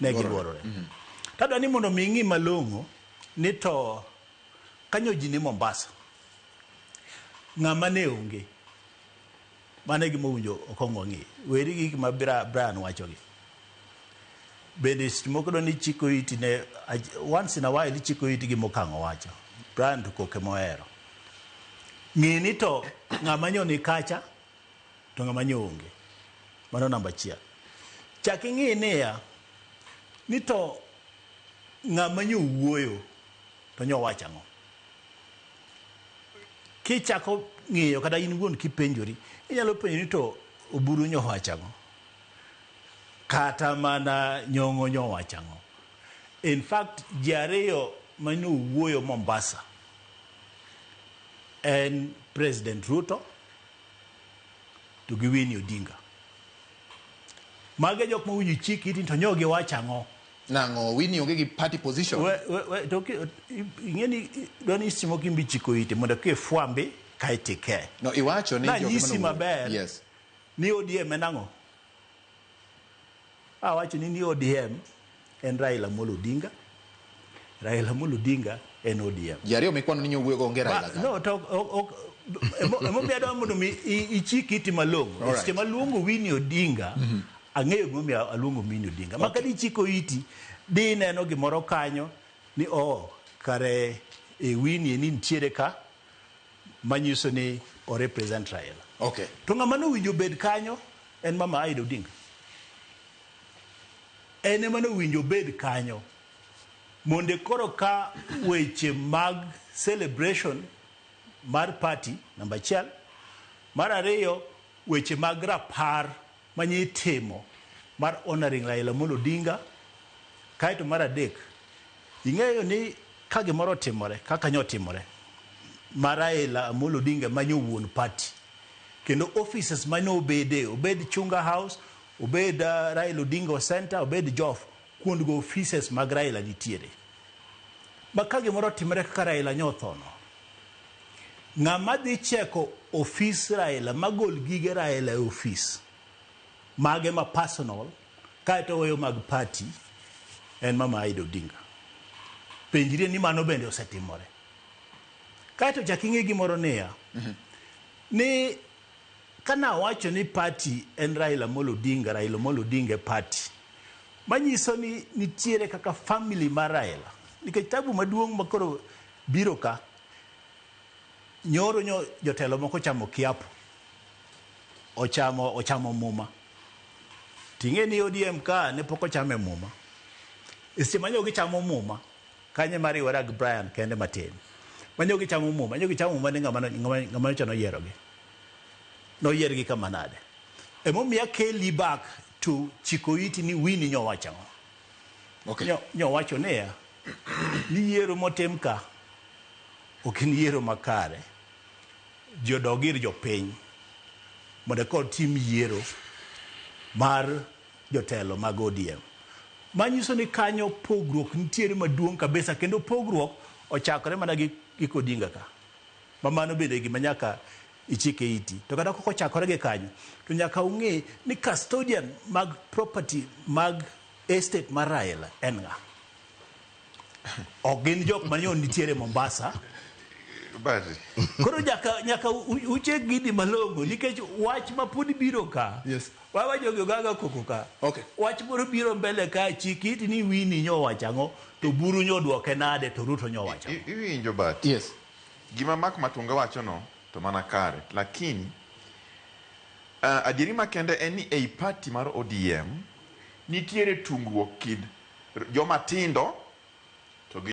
negi luorore. Tadwa ni mondo mingi malongo ni to kanyo ji ni Mombasa ng'ama ne onge mane gima winjo okongo ngi weri gik ma Brian wacho gi bende moko do ni chiko iti ne once in a while chiko iti gi mokango wacho Brian to koke moero ngi ni to ng'ama nyo ni kacha to ng'ama nyo onge mano namba 1 chaki ngi ne ya ni to ng'ama nyo wuoyo to nyo wachango kichako ng'iyo kata in wuon kipenjori inyalo penjo ni to Oburu nyo wachango kata mana Nyong'o nyo wachango. In fact jariyo mano wuoyo Mombasa en President Ruto to gi Winnie Odinga mage jok ma winjo chik iti to nyogi wachango nango Winnie onge gi party position to ingeni doni simo kimbi chiko iti mondo ke fwambe kaitike no iwacho ni jogi nyisi maber yes ni ODM nango wacho ni ODM en Raila Amolo Odinga en ODM jariyo mikwano ni wuoyo go onge Raila no to emo bedo mondo mi ichikiti malongo seche malongo Winnie Odinga ang'eyo gimomi alongo Winnie Odinga makadi chiko iti di neno gimoro kanyo ni kare Winnie ni ntiere ka manyiso ni o represent Raila okay to ng'ama no winjo bed kanyo en mama Aida Odinga ene mano winjo bed kanyo monde koro ka weche mag celebration mar party namba 1 mar ariyo weche mag rapar manyitimo mar honoring Raila Amolo Odinga kaito mar adek ing'eyo ni ka gimoro timore kaka nyo timore mar Raila Amolo Odinga manyo wuon party kendo offices manyo obed Chunga House obed Raila Odinga Center obed Jof kuond go offices mag Raila nitiere maka gimoro timore kaka Raila nyothono ng'ama dhi cheko office Raila magol gige Raila e office mage ma personal kaito weyo mag party en mama Aida Odinga penjire ni mano bende osetimore kaito chaking'e gimoro niya ni kana wacho ni party en Raila Amolo Odinga party manyiso ni nitiere kaka family mar Raila nikech tabu maduong' makoro biro ka nyoro jotelo moko chamo kiapo ochamo muma ting'e ni ODM ka ne poko chame muma seche manyo gichamo muma kanye mari warag Brian kende matin manyo gichamo muma ni ng'ama chano yerogi no yergi kama nade emomiya keli back to chiko iti ni Winnie nyo wachango okay nyo wacho ne ni yero motem ka okin yero makare jodogir jopiny mondo kod tim yero mar jotelo mag ODM manyiso ni kanyo pogruok nitiere maduong' kabisa kendo pogruok ochakore mana gi Odinga ka mamano bende gima nyaka ichike iti to kata koko chakore ge kanyo to nyaka ung'e ni custodian mag property mag estate mar Raila en nga ogin jok manyo nitiere Mombasa bari koro nyaka uche gidi malongo nikech wach mapudi biro ka yes wawa jogo gaga koko ka okay wach moro biro mbele ka chikiti ni Winnie nyo wachango to Oburu nyo duoke nade to Ruto nyo wachango iwinjo bat yes gima Matunga wacho no to mana kare lakini adieri makende en ni ei party mar ODM nitiere tungruok kid joma tindo